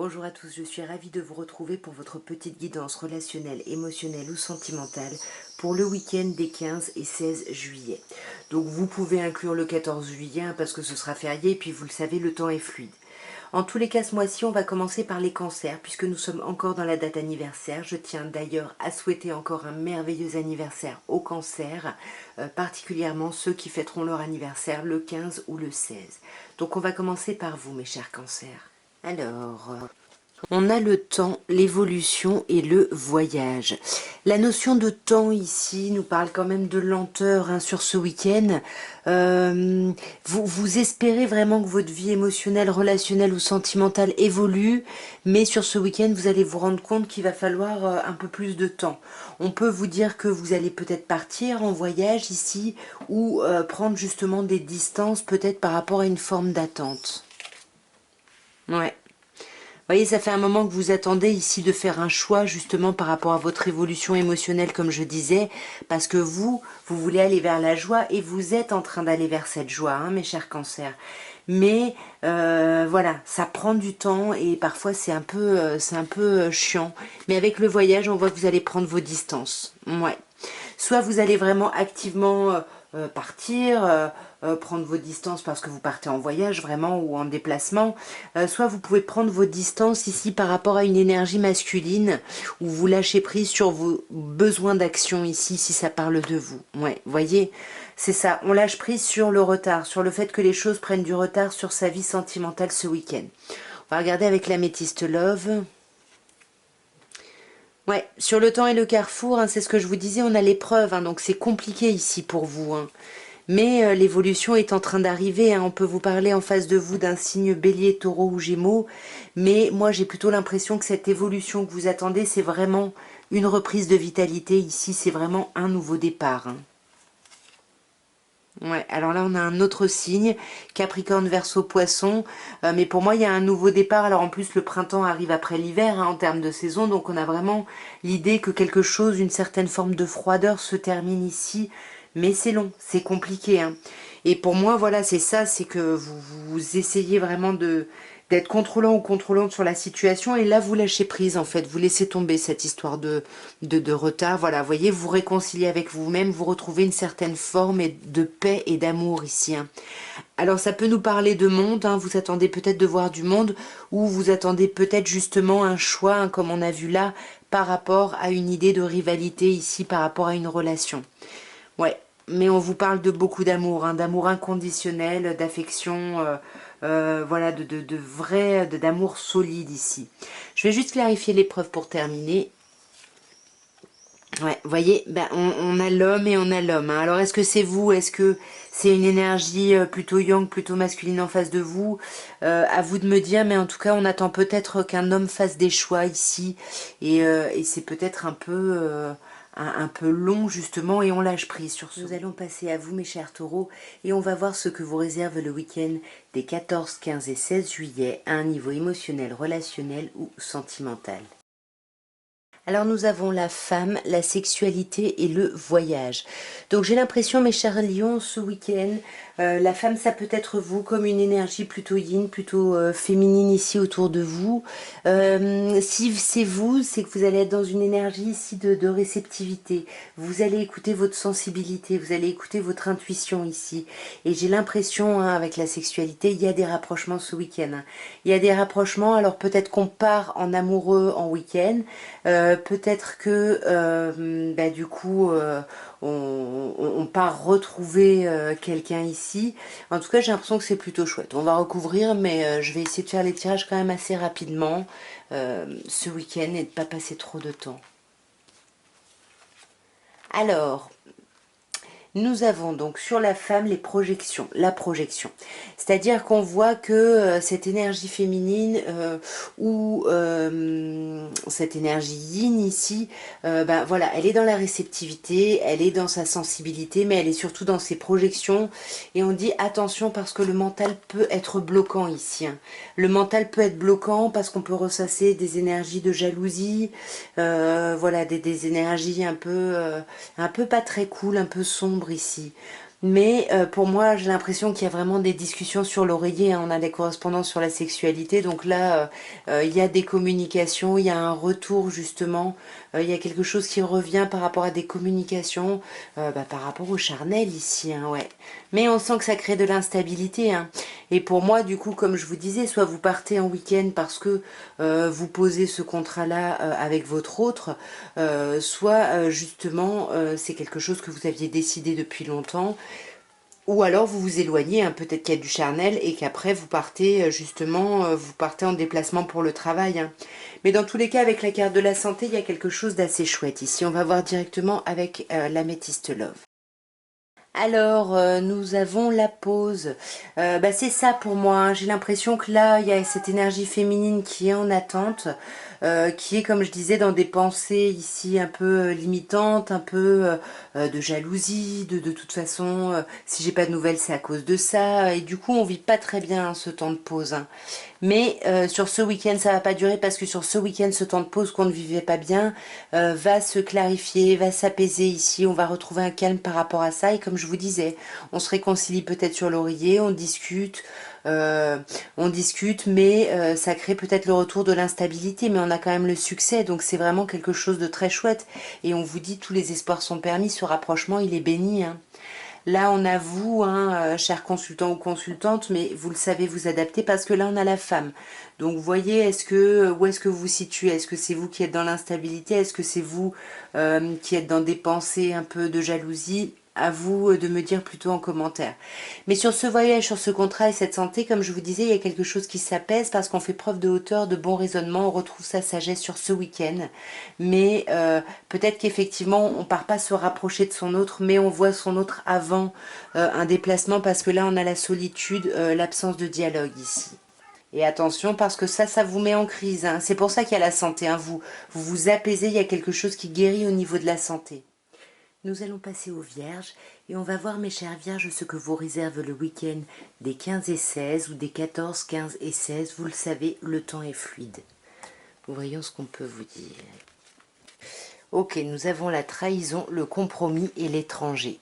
Bonjour à tous, je suis ravie de vous retrouver pour votre petite guidance relationnelle, émotionnelle ou sentimentale pour le week-end des 15 et 16 juillet. Donc vous pouvez inclure le 14 juillet parce que ce sera férié et puis vous le savez, le temps est fluide. En tous les cas, ce mois-ci, on va commencer par les cancers puisque nous sommes encore dans la date anniversaire. Je tiens d'ailleurs à souhaiter encore un merveilleux anniversaire aux cancers, particulièrement ceux qui fêteront leur anniversaire le 15 ou le 16. Donc on va commencer par vous, mes chers cancers. Alors, on a le temps, l'évolution et le voyage. La notion de temps ici nous parle quand même de lenteur sur ce week-end. Vous espérez vraiment que votre vie émotionnelle, relationnelle ou sentimentale évolue, mais sur ce week-end, vous allez vous rendre compte qu'il va falloir un peu plus de temps. On peut vous dire que vous allez peut-être partir en voyage ici ou prendre justement des distances peut-être par rapport à une forme d'attente. Ouais. Vous voyez, ça fait un moment que vous attendez ici de faire un choix justement par rapport à votre évolution émotionnelle, comme je disais, parce que vous voulez aller vers la joie et vous êtes en train d'aller vers cette joie, hein, mes chers cancers. Mais voilà, ça prend du temps et parfois c'est un peu chiant. Mais avec le voyage, on voit que vous allez prendre vos distances. Ouais. Soit vous allez vraiment activement partir, prendre vos distances parce que vous partez en voyage vraiment ou en déplacement, soit vous pouvez prendre vos distances ici par rapport à une énergie masculine où vous lâchez prise sur vos besoins d'action ici si ça parle de vous. Ouais, voyez, c'est ça, on lâche prise sur le retard, sur le fait que les choses prennent du retard sur sa vie sentimentale ce week-end. On va regarder avec l'améthyste Love. Ouais, sur le temps et le carrefour, hein, c'est ce que je vous disais, on a l'épreuve, hein, donc c'est compliqué ici pour vous. Hein. Mais l'évolution est en train d'arriver, hein, on peut vous parler en face de vous d'un signe bélier, taureau ou gémeaux, mais moi j'ai plutôt l'impression que cette évolution que vous attendez, c'est vraiment une reprise de vitalité ici, c'est vraiment un nouveau départ. Hein. Ouais, alors là on a un autre signe, Capricorne, Verseau, Poisson, mais pour moi il y a un nouveau départ. Alors en plus le printemps arrive après l'hiver hein, en termes de saison, donc on a vraiment l'idée que quelque chose, une certaine forme de froideur se termine ici, mais c'est long, c'est compliqué. Hein. Et pour moi voilà c'est ça, c'est que vous essayez vraiment d'être contrôlant ou contrôlante sur la situation et là vous lâchez prise en fait, vous laissez tomber cette histoire de retard, voilà, vous voyez, vous réconciliez avec vous-même, vous retrouvez une certaine forme de paix et d'amour ici. Hein. Alors ça peut nous parler de monde, hein, vous attendez peut-être de voir du monde ou vous attendez peut-être justement un choix, hein, comme on a vu là, par rapport à une idée de rivalité ici, par rapport à une relation. Ouais, mais on vous parle de beaucoup d'amour, hein, d'amour inconditionnel, d'affection, voilà, de vrai, d'amour solide ici. Je vais juste clarifier l'épreuve pour terminer. Ouais, vous voyez, ben, on a l'homme et on a l'homme. Hein. Alors, est-ce que c'est vous? Est-ce que c'est une énergie plutôt yang, plutôt masculine en face de vous? À vous de me dire, mais en tout cas, on attend peut-être qu'un homme fasse des choix ici. Et c'est peut-être un peu long, justement, et on lâche prise sur ce. Nous allons passer à vous, mes chers taureaux, et on va voir ce que vous réserve le week-end des 14, 15 et 16 juillet à un niveau émotionnel, relationnel ou sentimental. Alors nous avons la femme, la sexualité et le voyage. Donc j'ai l'impression, mes chers lions, ce week-end, la femme, ça peut être vous comme une énergie plutôt yin, plutôt féminine ici autour de vous. Si c'est vous, c'est que vous allez être dans une énergie ici de réceptivité. Vous allez écouter votre sensibilité, vous allez écouter votre intuition ici. Et j'ai l'impression, hein, avec la sexualité, il y a des rapprochements ce week-end. Hein. Il y a des rapprochements, alors peut-être qu'on part en amoureux en week-end, peut-être que bah, du coup on part retrouver quelqu'un ici. En tout cas j'ai l'impression que c'est plutôt chouette. On va recouvrir mais je vais essayer de faire les tirages quand même assez rapidement ce week-end et de ne pas passer trop de temps. Alors, nous avons donc sur la femme les projections, la projection. C'est-à-dire qu'on voit que cette énergie féminine ou cette énergie yin ici, ben voilà, elle est dans la réceptivité, elle est dans sa sensibilité, mais elle est surtout dans ses projections. Et on dit attention parce que le mental peut être bloquant ici. Hein. Le mental peut être bloquant parce qu'on peut ressasser des énergies de jalousie, voilà, des énergies un peu pas très cool, un peu sombres ici. Mais pour moi, j'ai l'impression qu'il y a vraiment des discussions sur l'oreiller, hein. On a des correspondances sur la sexualité. Donc là, il y a des communications, il y a un retour justement. Il y a quelque chose qui revient par rapport à des communications, par rapport au charnel ici, hein, ouais. Mais on sent que ça crée de l'instabilité, hein. Et pour moi, du coup, comme je vous disais, soit vous partez en week-end parce que vous posez ce contrat-là avec votre autre, soit justement c'est quelque chose que vous aviez décidé depuis longtemps, ou alors vous vous éloignez, hein, peut-être qu'il y a du charnel et qu'après vous partez justement, vous partez en déplacement pour le travail, hein. Mais dans tous les cas, avec la carte de la santé, il y a quelque chose d'assez chouette ici. On va voir directement avec l'améthyste love. Alors, nous avons la pause. C'est ça pour moi, hein. J'ai l'impression que là, il y a cette énergie féminine qui est en attente, qui est, comme je disais, dans des pensées ici un peu limitantes, un peu de jalousie, de toute façon, si j'ai pas de nouvelles, c'est à cause de ça. Et du coup, on vit pas très bien, hein, ce temps de pause, hein. Mais sur ce week-end, ça va pas durer parce que sur ce week-end, ce temps de pause qu'on ne vivait pas bien va se clarifier, va s'apaiser ici. On va retrouver un calme par rapport à ça. Et comme je vous disais, on se réconcilie peut-être sur l'oreiller, euh, on discute, mais ça crée peut-être le retour de l'instabilité. Mais on a quand même le succès, donc c'est vraiment quelque chose de très chouette. Et on vous dit, tous les espoirs sont permis. Ce rapprochement, il est béni, hein. Là, on a vous, hein, cher consultant ou consultante, mais vous le savez vous adapter parce que là, on a la femme. Donc, vous voyez, où est-ce que vous vous situez? Est-ce que c'est vous qui êtes dans l'instabilité? Est-ce que c'est vous qui êtes dans des pensées un peu de jalousie? À vous de me dire plutôt en commentaire. Mais sur ce voyage, sur ce contrat et cette santé, comme je vous disais, il y a quelque chose qui s'apaise parce qu'on fait preuve de hauteur, de bon raisonnement, on retrouve sa sagesse sur ce week-end. Mais peut-être qu'effectivement, on part pas se rapprocher de son autre, mais on voit son autre avant un déplacement parce que là, on a la solitude, l'absence de dialogue ici. Et attention parce que ça vous met en crise, hein. C'est pour ça qu'il y a la santé, hein. Vous vous apaisez, il y a quelque chose qui guérit au niveau de la santé. Nous allons passer aux Vierges et on va voir, mes chères Vierges, ce que vous réserve le week-end des 15 et 16 ou des 14, 15 et 16. Vous le savez, le temps est fluide. Voyons ce qu'on peut vous dire. Ok, nous avons la trahison, le compromis et l'étranger.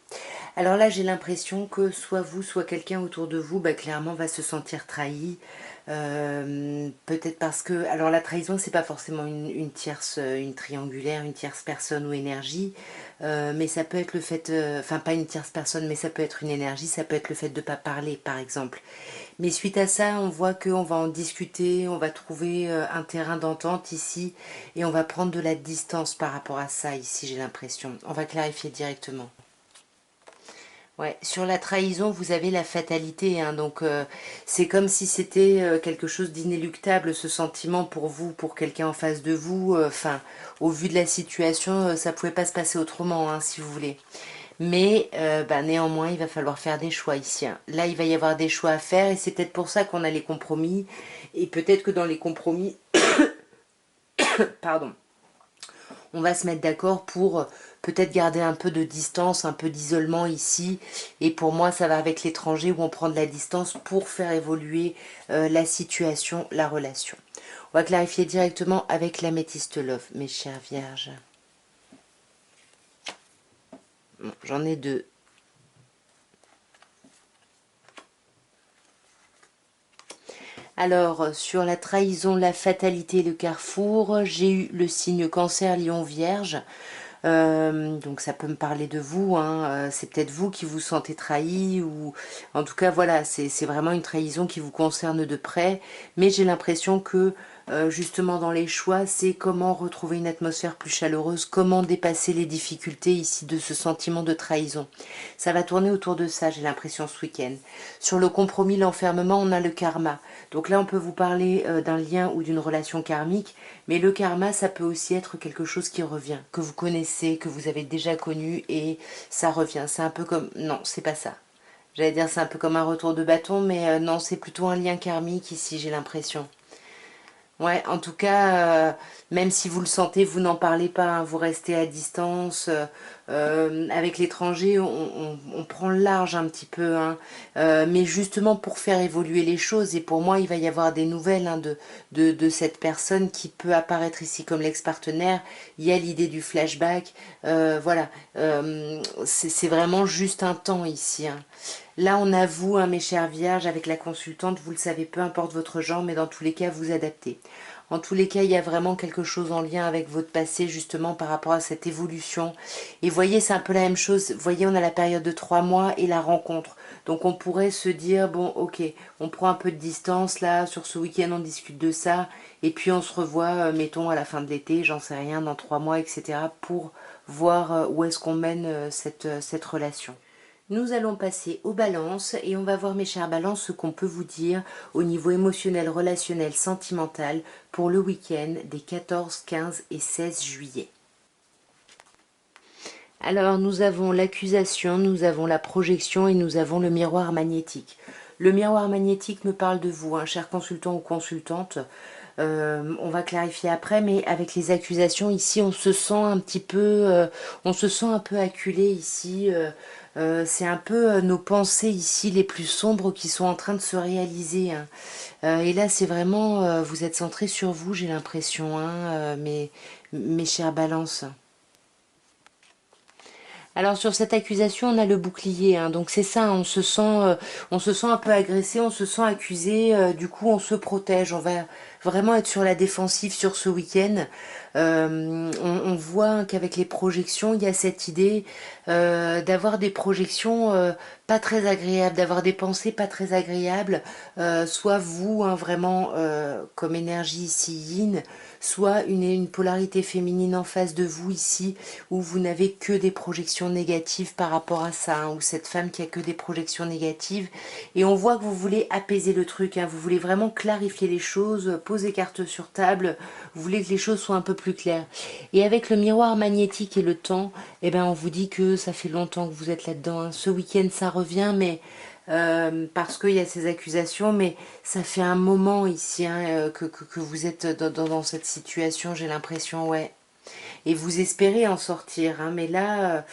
Alors là, j'ai l'impression que soit vous, soit quelqu'un autour de vous, clairement va se sentir trahi. Peut-être parce que... Alors la trahison, c'est pas forcément une tierce, une triangulaire, une tierce personne ou énergie. Mais ça peut être le fait... Enfin, pas une tierce personne, mais ça peut être une énergie. Ça peut être le fait de ne pas parler, par exemple. Mais suite à ça, on voit qu'on va en discuter, on va trouver un terrain d'entente ici et on va prendre de la distance par rapport à ça ici, j'ai l'impression. On va clarifier directement. Ouais, sur la trahison, vous avez la fatalité, hein, donc c'est comme si c'était quelque chose d'inéluctable, ce sentiment pour vous, pour quelqu'un en face de vous. Enfin, au vu de la situation, ça pouvait pas se passer autrement, hein, si vous voulez. Mais néanmoins, il va falloir faire des choix ici, hein. Là, il va y avoir des choix à faire et c'est peut-être pour ça qu'on a les compromis. Et peut-être que dans les compromis, pardon, on va se mettre d'accord pour peut-être garder un peu de distance, un peu d'isolement ici. Et pour moi, ça va avec l'étranger où on prend de la distance pour faire évoluer la situation, la relation. On va clarifier directement avec l'améthyste love, mes chères vierges. Bon, j'en ai deux. Alors, sur la trahison, la fatalité, le carrefour, j'ai eu le signe cancer, lion, vierge. Donc ça peut me parler de vous, hein. C'est peut-être vous qui vous sentez trahi ou en tout cas voilà, c'est vraiment une trahison qui vous concerne de près, mais j'ai l'impression que justement dans les choix, c'est comment retrouver une atmosphère plus chaleureuse, comment dépasser les difficultés ici de ce sentiment de trahison. Ça va tourner autour de ça, j'ai l'impression, ce week-end. Sur le compromis, l'enfermement, on a le karma. Donc là, on peut vous parler d'un lien ou d'une relation karmique, mais le karma, ça peut aussi être quelque chose qui revient, que vous connaissez, que vous avez déjà connu, et ça revient. C'est un peu comme... Non, c'est pas ça. J'allais dire c'est un peu comme un retour de bâton, mais non, c'est plutôt un lien karmique ici, j'ai l'impression. Ouais, en tout cas, même si vous le sentez, vous n'en parlez pas, hein, vous restez à distance, Avec l'étranger, on prend le large un petit peu, hein. Mais justement pour faire évoluer les choses, et pour moi il va y avoir des nouvelles, hein, de cette personne qui peut apparaître ici comme l'ex-partenaire. Il y a l'idée du flashback, voilà. C'est vraiment juste un temps ici, hein. Là, on a vous, hein, mes chères vierges, avec la consultante, vous le savez, peu importe votre genre, mais dans tous les cas, vous adaptez. En tous les cas, il y a vraiment quelque chose en lien avec votre passé, justement, par rapport à cette évolution. Et voyez, c'est un peu la même chose. Vous voyez, on a la période de 3 mois et la rencontre. Donc, on pourrait se dire, bon, ok, on prend un peu de distance, là, sur ce week-end, on discute de ça. Et puis, on se revoit, mettons, à la fin de l'été, j'en sais rien, dans 3 mois, etc., pour voir où est-ce qu'on mène cette relation. Nous allons passer aux balances et on va voir, mes chères balances, ce qu'on peut vous dire au niveau émotionnel, relationnel, sentimental pour le week-end des 14, 15 et 16 juillet. Alors nous avons l'accusation, nous avons la projection et nous avons le miroir magnétique. Le miroir magnétique me parle de vous, hein, cher consultant ou consultante. On va clarifier après, mais avec les accusations ici, on se sent un petit peu, on se sent un peu acculé ici. C'est un peu nos pensées ici les plus sombres qui sont en train de se réaliser, hein. Et là, c'est vraiment, vous êtes centré sur vous, j'ai l'impression, hein, mes chères balances. Alors sur cette accusation, on a le bouclier, hein, donc c'est ça, on se sent un peu agressé, on se sent accusé, du coup on se protège, on va vraiment être sur la défensive sur ce week-end. On voit qu'avec les projections, il y a cette idée d'avoir des projections pas très agréables, d'avoir des pensées pas très agréables, soit vous, hein, vraiment comme énergie ici yin, soit une polarité féminine en face de vous ici, où vous n'avez que des projections négatives par rapport à ça, hein, ou cette femme qui a que des projections négatives. Et on voit que vous voulez apaiser le truc, hein, vous voulez vraiment clarifier les choses, poser carte sur table, vous voulez que les choses soient un peu plus claires. Et avec le miroir magnétique et le temps, eh ben on vous dit que ça fait longtemps que vous êtes là-dedans, hein. Ce week-end ça revient, mais parce qu'il y a ces accusations, mais ça fait un moment ici, hein, que vous êtes dans cette situation, j'ai l'impression, ouais. Et vous espérez en sortir, hein, mais là,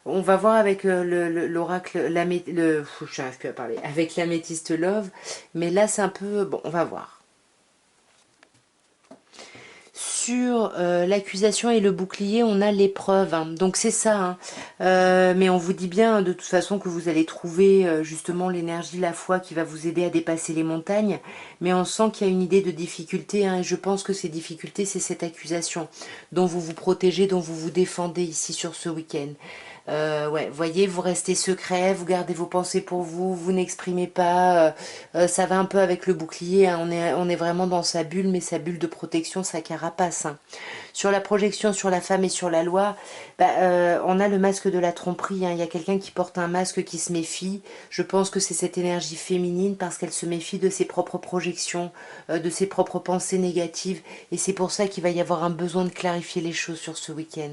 on va voir avec l'oracle, j'arrive plus à parler, avec l'améthyste love, mais là c'est un peu, bon, on va voir. Sur l'accusation et le bouclier, on a l'épreuve, hein. Donc c'est ça, hein. Mais on vous dit bien de toute façon que vous allez trouver justement l'énergie, la foi qui va vous aider à dépasser les montagnes. Mais on sent qu'il y a une idée de difficulté, hein, et je pense que ces difficultés, c'est cette accusation dont vous vous protégez, dont vous vous défendez ici sur ce week-end. Ouais, voyez, vous restez secret, vous gardez vos pensées pour vous, vous n'exprimez pas. Ça va un peu avec le bouclier, hein, on est vraiment dans sa bulle, mais sa bulle de protection, sa carapace, hein. Sur la projection, sur la femme et sur la loi, bah, on a le masque de la tromperie, hein. Il y a quelqu'un qui porte un masque qui se méfie. Je pense que c'est cette énergie féminine parce qu'elle se méfie de ses propres projections, de ses propres pensées négatives. Et c'est pour ça qu'il va y avoir un besoin de clarifier les choses sur ce week-end.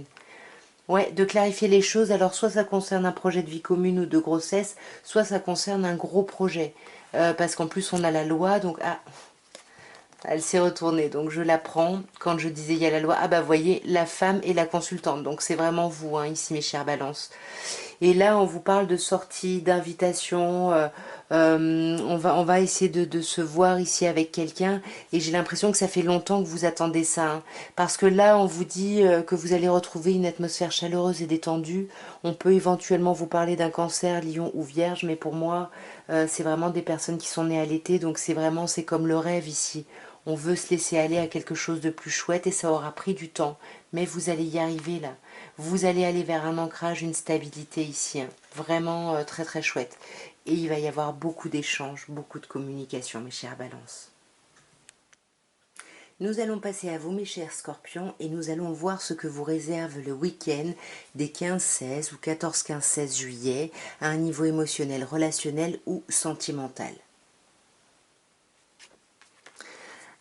Ouais, de clarifier les choses. Alors, soit ça concerne un projet de vie commune ou de grossesse, soit ça concerne un gros projet. Parce qu'en plus, on a la loi, donc... Ah, elle s'est retournée, donc je la prends. Quand je disais il y a la loi, ah bah voyez, la femme et la consultante. Donc c'est vraiment vous, hein, ici, mes chères balances. Et là, on vous parle de sortie, d'invitation. On va essayer de se voir ici avec quelqu'un. Et j'ai l'impression que ça fait longtemps que vous attendez ça, hein. Parce que là, on vous dit que vous allez retrouver une atmosphère chaleureuse et détendue. On peut éventuellement vous parler d'un cancer, lion ou vierge. Mais pour moi, c'est vraiment des personnes qui sont nées à l'été. Donc c'est comme le rêve ici. On veut se laisser aller à quelque chose de plus chouette et ça aura pris du temps. Mais vous allez y arriver là. Vous allez aller vers un ancrage, une stabilité ici, hein. Vraiment très très chouette. Et il va y avoir beaucoup d'échanges, beaucoup de communication, mes chères balances. Nous allons passer à vous, mes chers scorpions, et nous allons voir ce que vous réserve le week-end des 15-16 ou 14-15-16 juillet à un niveau émotionnel, relationnel ou sentimental.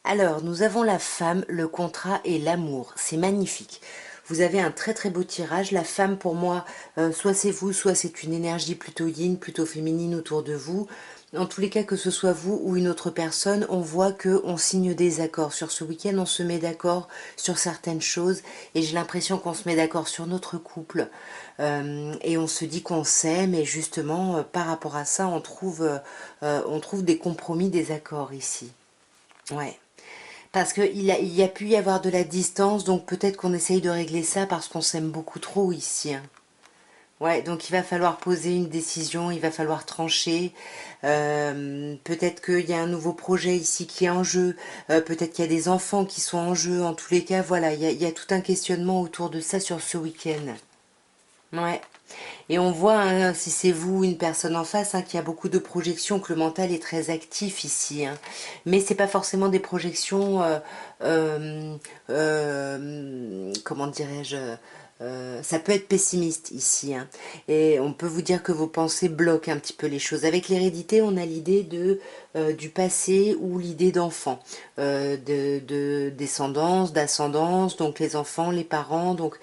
Alors, nous avons la femme, le contrat et l'amour. C'est magnifique. Vous avez un très très beau tirage. La femme, pour moi, soit c'est vous, soit c'est une énergie plutôt yin, plutôt féminine autour de vous. En tous les cas, que ce soit vous ou une autre personne, on voit qu'on signe des accords. Sur ce week-end, on se met d'accord sur certaines choses et j'ai l'impression qu'on se met d'accord sur notre couple et on se dit qu'on s'aime et justement, par rapport à ça, on trouve des compromis, des accords ici. Ouais. Parce qu'il y a pu y avoir de la distance, donc peut-être qu'on essaye de régler ça parce qu'on s'aime beaucoup trop ici, hein. Ouais, donc il va falloir poser une décision, il va falloir trancher. Peut-être qu'il y a un nouveau projet ici qui est en jeu. Peut-être qu'il y a des enfants qui sont en jeu. En tous les cas, voilà, il y a tout un questionnement autour de ça sur ce week-end. Ouais. Et on voit, hein, si c'est vous ou une personne en face, hein, qu'il y a beaucoup de projections, que le mental est très actif ici, hein. Mais c'est pas forcément des projections, euh, comment dirais-je, ça peut être pessimiste ici, hein. Et on peut vous dire que vos pensées bloquent un petit peu les choses. Avec l'hérédité, on a l'idée du passé ou l'idée d'enfant, de descendance, d'ascendance, donc les enfants, les parents. Donc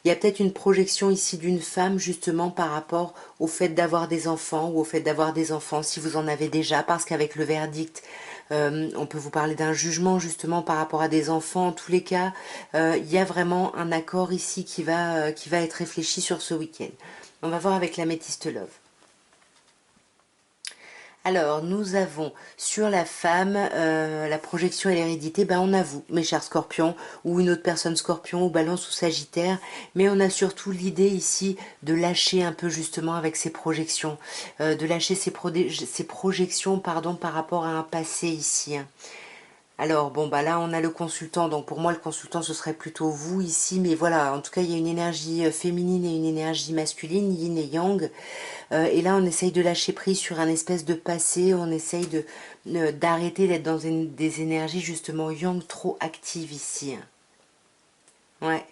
il y a peut-être une projection ici d'une femme justement par rapport au fait d'avoir des enfants ou au fait d'avoir des enfants si vous en avez déjà, parce qu'avec le verdict, on peut vous parler d'un jugement justement par rapport à des enfants. En tous les cas, il y a vraiment un accord ici qui va être réfléchi sur ce week-end. On va voir avec l'améthyste love. Alors, nous avons sur la femme, la projection et l'hérédité, ben on a vous, mes chers scorpions, ou une autre personne scorpion, ou balance ou sagittaire, mais on a surtout l'idée ici de lâcher un peu justement avec ces projections, de lâcher ces projections pardon, par rapport à un passé ici, hein. Alors, bon, bah là, on a le consultant. Donc, pour moi, le consultant, ce serait plutôt vous ici. Mais voilà, en tout cas, il y a une énergie féminine et une énergie masculine, yin et yang. Et là, on essaye de lâcher prise sur un espèce de passé. On essaye d'arrêter d'être dans des énergies, justement, yang trop actives ici, hein. Ouais.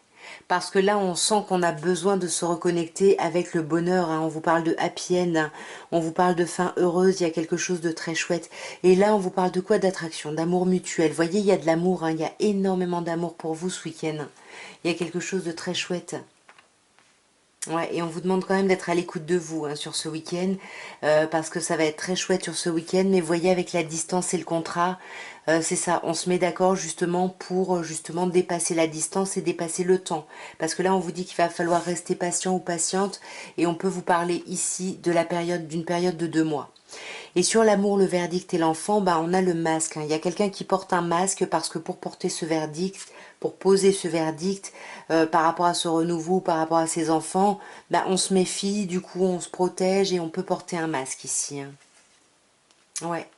Parce que là, on sent qu'on a besoin de se reconnecter avec le bonheur, hein. On vous parle de happy end, hein. On vous parle de fin heureuse, il y a quelque chose de très chouette. Et là, on vous parle de quoi? D'attraction, d'amour mutuel. Vous voyez, il y a de l'amour, hein. Il y a énormément d'amour pour vous ce week-end. Il y a quelque chose de très chouette. Ouais, et on vous demande quand même d'être à l'écoute de vous, hein, sur ce week-end, parce que ça va être très chouette sur ce week-end, mais voyez avec la distance et le contrat, c'est ça, on se met d'accord justement pour justement dépasser la distance et dépasser le temps, parce que là on vous dit qu'il va falloir rester patient ou patiente, et on peut vous parler ici de la période, d'une période de 2 mois. Et sur l'amour, le verdict et l'enfant, bah, on a le masque, hein. Il y a quelqu'un qui porte un masque parce que pour porter ce verdict, pour poser ce verdict par rapport à ce renouveau, par rapport à ses enfants, bah, on se méfie, du coup on se protège et on peut porter un masque ici, hein. Ouais.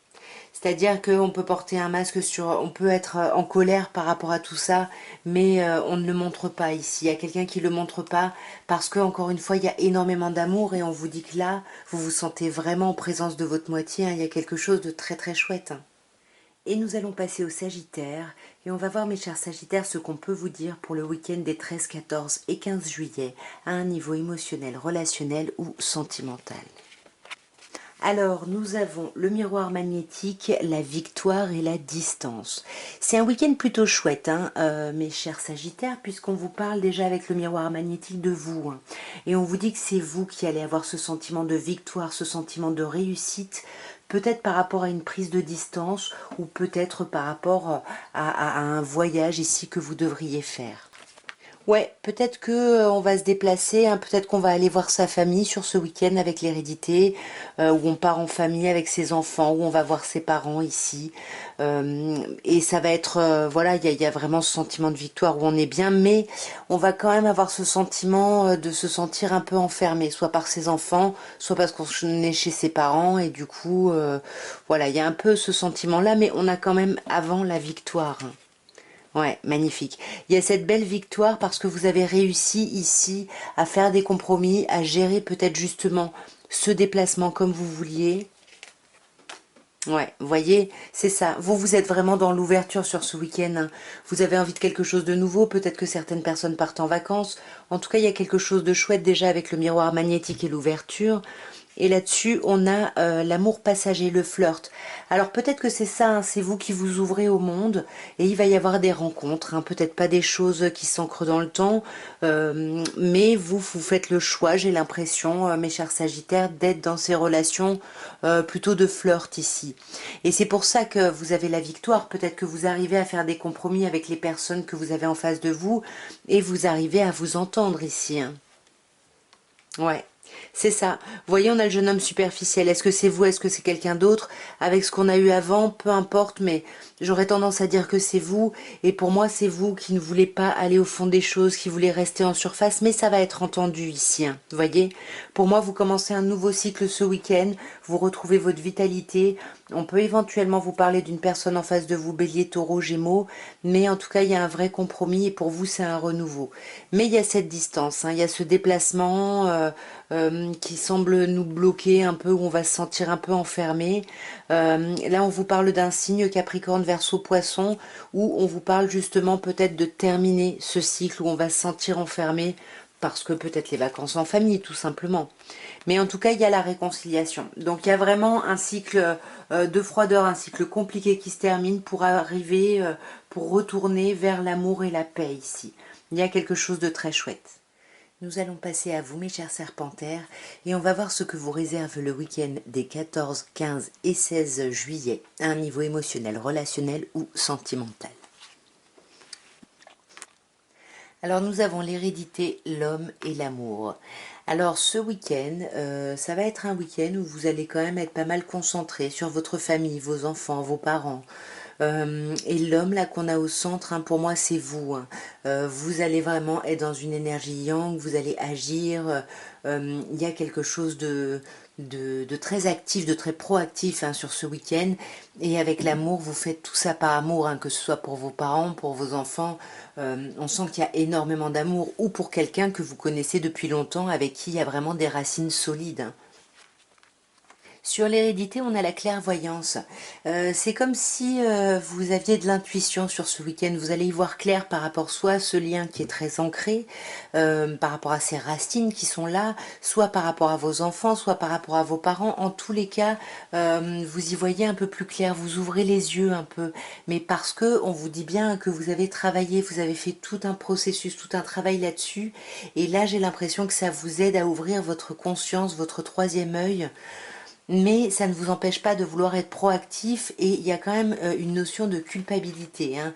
C'est-à-dire qu'on peut porter un masque sur... On peut être en colère par rapport à tout ça, mais on ne le montre pas ici. Il y a quelqu'un qui ne le montre pas parce que, encore une fois, il y a énormément d'amour et on vous dit que là, vous vous sentez vraiment en présence de votre moitié, hein. Il y a quelque chose de très très chouette, hein. Et nous allons passer au Sagittaire et on va voir, mes chers Sagittaires, ce qu'on peut vous dire pour le week-end des 13, 14 et 15 juillet à un niveau émotionnel, relationnel ou sentimental. Alors, nous avons le miroir magnétique, la victoire et la distance. C'est un week-end plutôt chouette, hein, mes chers Sagittaires, puisqu'on vous parle déjà avec le miroir magnétique de vous, hein. Et on vous dit que c'est vous qui allez avoir ce sentiment de victoire, ce sentiment de réussite, peut-être par rapport à une prise de distance ou peut-être par rapport à un voyage ici que vous devriez faire. Ouais, peut-être que on va se déplacer, hein, peut-être qu'on va aller voir sa famille sur ce week-end avec l'hérédité, où on part en famille avec ses enfants, où on va voir ses parents ici. Et ça va être, voilà, il y a vraiment ce sentiment de victoire où on est bien, mais on va quand même avoir ce sentiment de se sentir un peu enfermé, soit par ses enfants, soit parce qu'on est chez ses parents, et du coup, voilà, il y a un peu ce sentiment-là, mais on a quand même avant la victoire, hein. Ouais, magnifique. Il y a cette belle victoire parce que vous avez réussi ici à faire des compromis, à gérer peut-être justement ce déplacement comme vous vouliez. Ouais, vous voyez, c'est ça. Vous, vous êtes vraiment dans l'ouverture sur ce week-end, hein. Vous avez envie de quelque chose de nouveau. Peut-être que certaines personnes partent en vacances. En tout cas, il y a quelque chose de chouette déjà avec le miroir magnétique et l'ouverture. Et là-dessus, on a l'amour passager, le flirt. Alors peut-être que c'est ça, hein, c'est vous qui vous ouvrez au monde et il va y avoir des rencontres, hein, peut-être pas des choses qui s'ancrent dans le temps, mais vous faites le choix, j'ai l'impression, mes chers Sagittaires, d'être dans ces relations plutôt de flirt ici. Et c'est pour ça que vous avez la victoire, peut-être que vous arrivez à faire des compromis avec les personnes que vous avez en face de vous et vous arrivez à vous entendre ici, hein. Ouais, c'est ça. Vous voyez, on a le jeune homme superficiel. Est-ce que c'est vous? Est-ce que c'est quelqu'un d'autre? Avec ce qu'on a eu avant, peu importe, mais j'aurais tendance à dire que c'est vous. Et pour moi, c'est vous qui ne voulez pas aller au fond des choses, qui voulez rester en surface. Mais ça va être entendu ici, hein. Vous voyez? Pour moi, vous commencez un nouveau cycle ce week-end. Vous retrouvez votre vitalité. On peut éventuellement vous parler d'une personne en face de vous, Bélier, Taureau, Gémeaux. Mais en tout cas, il y a un vrai compromis. Et pour vous, c'est un renouveau. Mais il y a cette distance, hein. Il y a ce déplacement qui semble nous bloquer un peu, où on va se sentir un peu enfermé. Là, on vous parle d'un signe Capricorne, Verseau, Poisson, où on vous parle justement peut-être de terminer ce cycle, où on va se sentir enfermé, parce que peut-être les vacances en famille, tout simplement. Mais en tout cas, il y a la réconciliation. Donc, il y a vraiment un cycle de froideur, un cycle compliqué qui se termine pour arriver, pour retourner vers l'amour et la paix ici. Il y a quelque chose de très chouette. Nous allons passer à vous, mes chers serpentaires, et on va voir ce que vous réserve le week-end des 14, 15 et 16 juillet, à un niveau émotionnel, relationnel ou sentimental. Alors nous avons l'hérédité, l'homme et l'amour. Alors ce week-end, ça va être un week-end où vous allez quand même être pas mal concentré sur votre famille, vos enfants, vos parents. Et l'homme là qu'on a au centre, hein, pour moi c'est vous, hein. Vous allez vraiment être dans une énergie yang, vous allez agir, il y a quelque chose de très actif, de très proactif, hein, sur ce week-end. Et avec l'amour, vous faites tout ça par amour, hein, que ce soit pour vos parents, pour vos enfants. On sent qu'il y a énormément d'amour, ou pour quelqu'un que vous connaissez depuis longtemps, avec qui il y a vraiment des racines solides, hein. Sur l'hérédité, on a la clairvoyance. C'est comme si vous aviez de l'intuition sur ce week-end. Vous allez y voir clair par rapport soit à ce lien qui est très ancré, par rapport à ces racines qui sont là, soit par rapport à vos enfants, soit par rapport à vos parents. En tous les cas, vous y voyez un peu plus clair, vous ouvrez les yeux un peu. Mais parce que on vous dit bien que vous avez travaillé, vous avez fait tout un processus, tout un travail là-dessus. Et là, j'ai l'impression que ça vous aide à ouvrir votre conscience, votre troisième œil. Mais ça ne vous empêche pas de vouloir être proactif, et il y a quand même une notion de culpabilité, hein,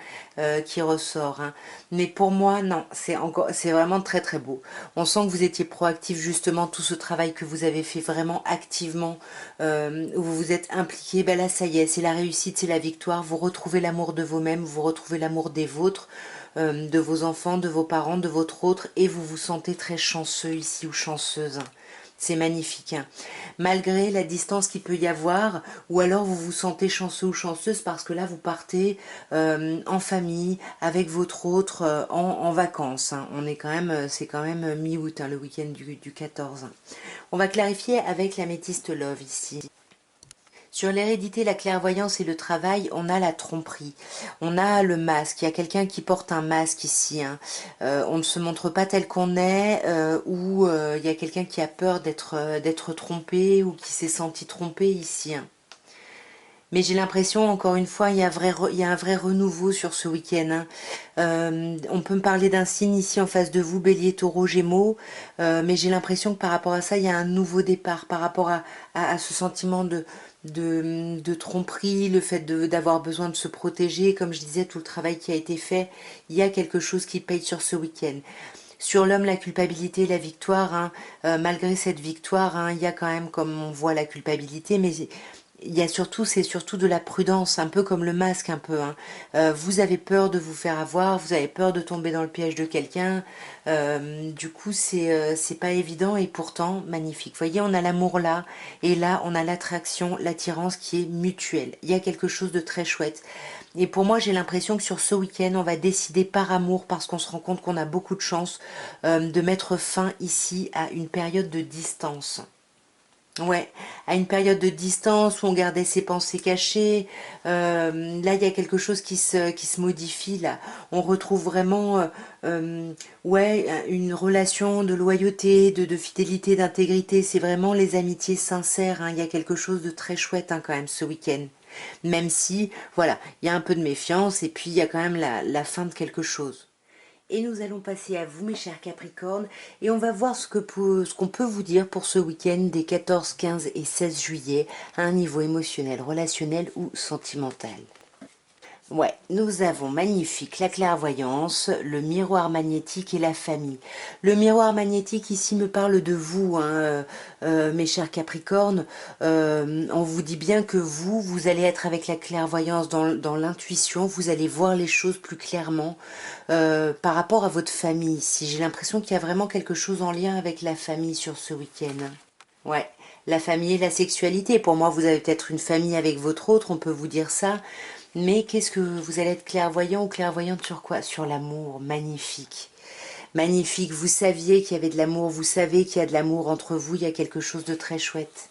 qui ressort, hein. Mais pour moi, non, c'est vraiment très très beau. On sent que vous étiez proactif, justement, tout ce travail que vous avez fait vraiment activement, où vous vous êtes impliqué. Ben là, ça y est, c'est la réussite, c'est la victoire. Vous retrouvez l'amour de vous-même, vous retrouvez l'amour des vôtres, de vos enfants, de vos parents, de votre autre, et vous vous sentez très chanceux ici, ou chanceuse, hein. C'est magnifique, hein. Malgré la distance qu'il peut y avoir, ou alors vous vous sentez chanceux ou chanceuse parce que là vous partez en famille, avec votre autre, en vacances, hein. On est quand même, c'est quand même mi-août, hein, le week-end du 14. On va clarifier avec l'améthyste love ici. Sur l'hérédité, la clairvoyance et le travail, on a la tromperie, on a le masque. Il y a quelqu'un qui porte un masque ici, hein. On ne se montre pas tel qu'on est, ou il y a quelqu'un qui a peur d'être trompé, ou qui s'est senti trompé ici, hein. Mais j'ai l'impression, encore une fois, il y a un vrai renouveau sur ce week-end, hein. On peut me parler d'un signe ici en face de vous, Bélier, Taureau, Gémeaux, mais j'ai l'impression que par rapport à ça, il y a un nouveau départ, par rapport à ce sentiment de tromperie, le fait d'avoir besoin de se protéger, comme je disais, tout le travail qui a été fait, il y a quelque chose qui paye sur ce week-end. Sur l'homme, la culpabilité, la victoire, hein, malgré cette victoire, hein, il y a quand même, comme on voit, la culpabilité, mais il y a surtout, c'est surtout de la prudence, un peu comme le masque, un peu, hein. Vous avez peur de vous faire avoir, vous avez peur de tomber dans le piège de quelqu'un, du coup c'est pas évident, et pourtant magnifique. Vous voyez, on a l'amour là, et là on a l'attraction, l'attirance qui est mutuelle. Il y a quelque chose de très chouette. Et pour moi, j'ai l'impression que sur ce week-end, on va décider par amour, parce qu'on se rend compte qu'on a beaucoup de chance de mettre fin ici à une période de distance. Ouais, à une période de distance où on gardait ses pensées cachées, là il y a quelque chose qui se modifie là. On retrouve vraiment, ouais, une relation de loyauté, de fidélité, d'intégrité. C'est vraiment les amitiés sincères, hein. Il y a quelque chose de très chouette hein, quand même ce week-end. Même si, voilà, il y a un peu de méfiance et puis il y a quand même la fin de quelque chose. Et nous allons passer à vous, mes chers Capricornes, et on va voir ce qu'on peut vous dire pour ce week-end des 14, 15 et 16 juillet à un niveau émotionnel, relationnel ou sentimental. Ouais, nous avons magnifique la clairvoyance, le miroir magnétique et la famille. Le miroir magnétique ici me parle de vous, hein, mes chers Capricornes. On vous dit bien que vous allez être avec la clairvoyance dans l'intuition, vous allez voir les choses plus clairement par rapport à votre famille ici. J'ai l'impression qu'il y a vraiment quelque chose en lien avec la famille sur ce week-end. Ouais, la famille et la sexualité. Pour moi, vous avez peut-être une famille avec votre autre, on peut vous dire ça. Mais qu'est-ce que vous allez être clairvoyant ou clairvoyante sur quoi? Sur l'amour, magnifique. Magnifique, vous saviez qu'il y avait de l'amour, vous savez qu'il y a de l'amour entre vous, il y a quelque chose de très chouette.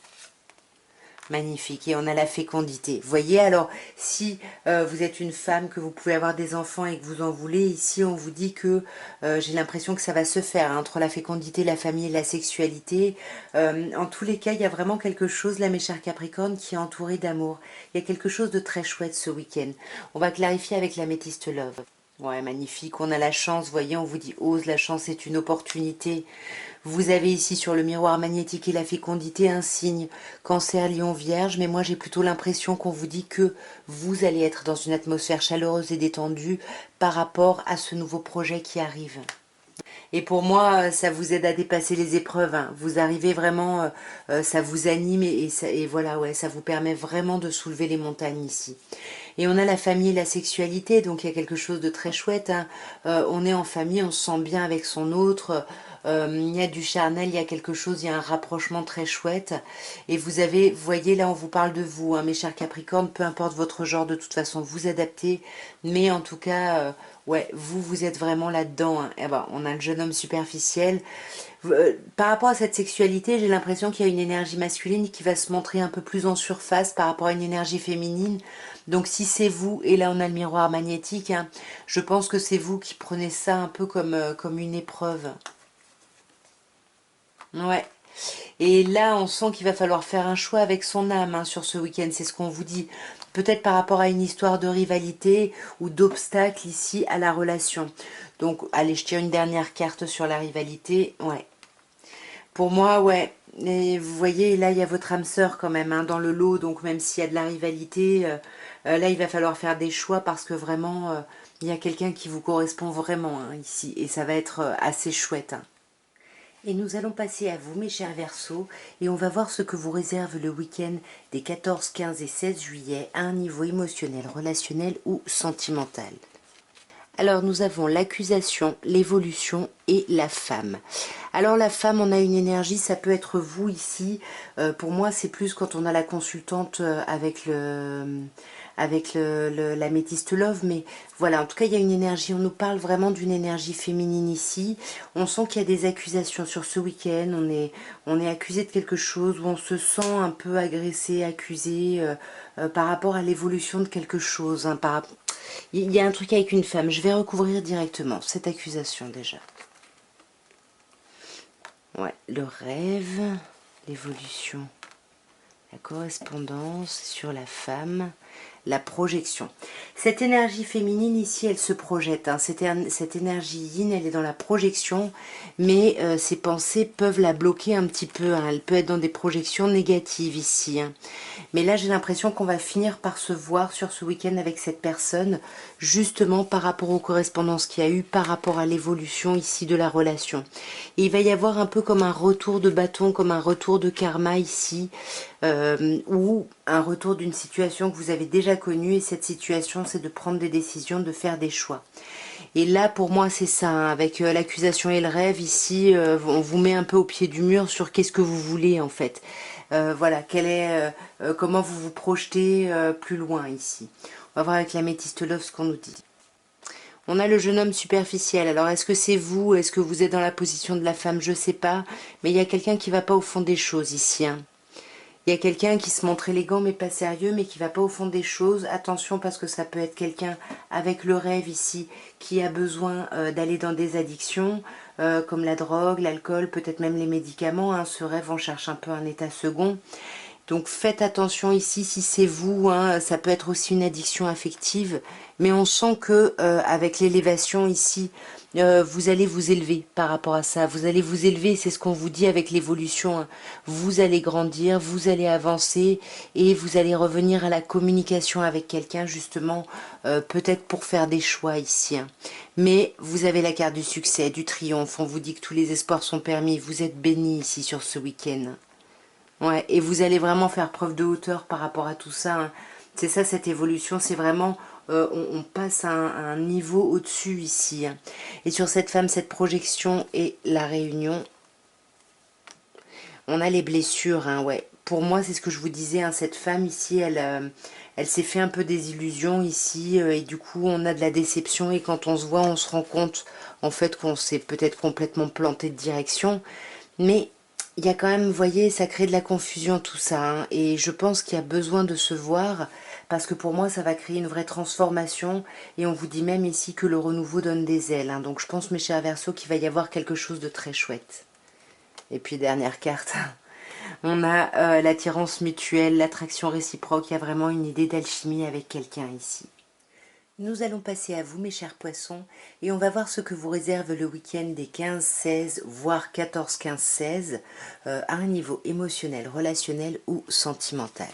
Magnifique. Et on a la fécondité. Vous voyez, alors, si vous êtes une femme, que vous pouvez avoir des enfants et que vous en voulez, ici, on vous dit que j'ai l'impression que ça va se faire hein, entre la fécondité, la famille et la sexualité. En tous les cas, il y a vraiment quelque chose, là, mes chers Capricornes, qui est entouré d'amour. Il y a quelque chose de très chouette ce week-end. On va clarifier avec l'améthyste love. Ouais, magnifique. On a la chance, voyez, on vous dit ose, la chance est une opportunité. Vous avez ici sur le miroir magnétique et la fécondité un signe, Cancer, Lion, Vierge, mais moi j'ai plutôt l'impression qu'on vous dit que vous allez être dans une atmosphère chaleureuse et détendue par rapport à ce nouveau projet qui arrive. Et pour moi, ça vous aide à dépasser les épreuves, hein. Vous arrivez vraiment, ça vous anime et voilà, ouais, ça vous permet vraiment de soulever les montagnes ici. Et on a la famille et la sexualité, donc il y a quelque chose de très chouette, hein. On est en famille, on se sent bien avec son autre. Il y a du charnel, il y a quelque chose, il y a un rapprochement très chouette. Et vous avez, vous voyez, là on vous parle de vous, hein, mes chers Capricornes, peu importe votre genre, de toute façon, vous adaptez. Mais en tout cas, ouais, vous êtes vraiment là-dedans, hein. Eh ben, on a le jeune homme superficiel. Par rapport à cette sexualité, j'ai l'impression qu'il y a une énergie masculine qui va se montrer un peu plus en surface par rapport à une énergie féminine. Donc si c'est vous, et là on a le miroir magnétique, hein, je pense que c'est vous qui prenez ça un peu comme une épreuve. Ouais. Et là, on sent qu'il va falloir faire un choix avec son âme hein, sur ce week-end, c'est ce qu'on vous dit. Peut-être par rapport à une histoire de rivalité ou d'obstacle ici à la relation. Donc, allez, je tire une dernière carte sur la rivalité. Ouais. Pour moi, ouais. Et vous voyez, là, il y a votre âme sœur quand même hein, dans le lot. Donc, même s'il y a de la rivalité, là, il va falloir faire des choix parce que vraiment, il y a quelqu'un qui vous correspond vraiment hein, ici. Et ça va être assez chouette, hein. Et nous allons passer à vous, mes chers Verseaux, et on va voir ce que vous réserve le week-end des 14, 15 et 16 juillet à un niveau émotionnel, relationnel ou sentimental. Alors nous avons l'accusation, l'évolution et la femme. Alors la femme, on a une énergie, ça peut être vous ici. Pour moi, c'est plus quand on a la consultante avec la métiste love, mais voilà, en tout cas, il y a une énergie, on nous parle vraiment d'une énergie féminine ici. On sent qu'il y a des accusations sur ce week-end, on est accusé de quelque chose, où on se sent un peu agressé, accusé par rapport à l'évolution de quelque chose, hein, il y a un truc avec une femme. Je vais recouvrir directement cette accusation déjà. Ouais, le rêve, l'évolution, la correspondance sur la femme, la projection. Cette énergie féminine ici, elle se projette. Hein. Cette énergie yin, elle est dans la projection, mais ses pensées peuvent la bloquer un petit peu. Hein. Elle peut être dans des projections négatives ici. Hein. Mais là, j'ai l'impression qu'on va finir par se voir sur ce week-end avec cette personne, justement par rapport aux correspondances qu'il y a eu, par rapport à l'évolution ici de la relation. Et il va y avoir un peu comme un retour de bâton, comme un retour de karma ici, ou un retour d'une situation que vous avez déjà connue. Et cette situation, c'est de prendre des décisions, de faire des choix. Et là, pour moi, c'est ça, hein, avec l'accusation et le rêve, ici, on vous met un peu au pied du mur sur qu'est-ce que vous voulez, en fait. Voilà, comment vous vous projetez plus loin, ici. On va voir avec la métiste love ce qu'on nous dit. On a le jeune homme superficiel. Alors, est-ce que c'est vous? Est-ce que vous êtes dans la position de la femme? Je sais pas. Mais il y a quelqu'un qui va pas au fond des choses, ici, hein. Il y a quelqu'un qui se montre élégant mais pas sérieux, mais qui va pas au fond des choses. Attention parce que ça peut être quelqu'un avec le rêve ici qui a besoin d'aller dans des addictions comme la drogue, l'alcool, peut-être même les médicaments. Hein. Ce rêve, on cherche un peu un état second. Donc faites attention ici, si c'est vous, hein, ça peut être aussi une addiction affective, mais on sent que avec l'élévation ici, vous allez vous élever par rapport à ça. Vous allez vous élever, c'est ce qu'on vous dit avec l'évolution. Hein. Vous allez grandir, vous allez avancer et vous allez revenir à la communication avec quelqu'un justement, peut-être pour faire des choix ici. Hein. Mais vous avez la carte du succès, du triomphe. On vous dit que tous les espoirs sont permis. Vous êtes bénis ici sur ce week-end. Ouais, et vous allez vraiment faire preuve de hauteur par rapport à tout ça. Hein. C'est ça, cette évolution, c'est vraiment, on passe à un niveau au-dessus ici. Hein. Et sur cette femme, cette projection et la réunion, on a les blessures, hein, ouais. Pour moi, c'est ce que je vous disais, hein, cette femme ici, elle s'est fait un peu des illusions ici, et du coup, on a de la déception, et quand on se voit, on se rend compte, en fait, qu'on s'est peut-être complètement planté de direction. Mais il y a quand même, vous voyez, ça crée de la confusion tout ça. Hein, et je pense qu'il y a besoin de se voir parce que pour moi, ça va créer une vraie transformation. Et on vous dit même ici que le renouveau donne des ailes. Hein, donc je pense, mes chers Verseaux, qu'il va y avoir quelque chose de très chouette. Et puis, dernière carte, on a l'attirance mutuelle, l'attraction réciproque. Il y a vraiment une idée d'alchimie avec quelqu'un ici. Nous allons passer à vous, mes chers poissons, et on va voir ce que vous réserve le week-end des 15-16, voire 14-15-16, à un niveau émotionnel, relationnel ou sentimental.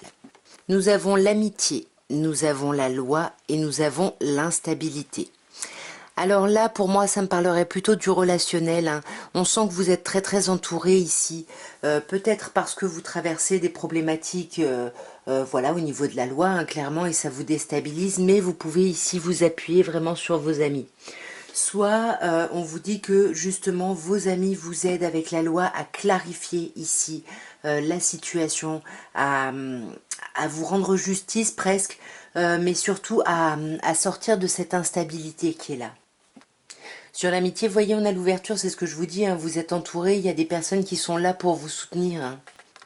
Nous avons l'amitié, nous avons la loi et nous avons l'instabilité. Alors là, pour moi, ça me parlerait plutôt du relationnel. Hein. On sent que vous êtes très très entouré ici. Peut-être parce que vous traversez des problématiques voilà, au niveau de la loi, hein, clairement, et ça vous déstabilise. Mais vous pouvez ici vous appuyer vraiment sur vos amis. Soit on vous dit que justement vos amis vous aident avec la loi à clarifier ici la situation, à vous rendre justice presque, mais surtout à sortir de cette instabilité qui est là. Sur l'amitié, voyez, on a l'ouverture, c'est ce que je vous dis, hein, vous êtes entouré, il y a des personnes qui sont là pour vous soutenir. Hein.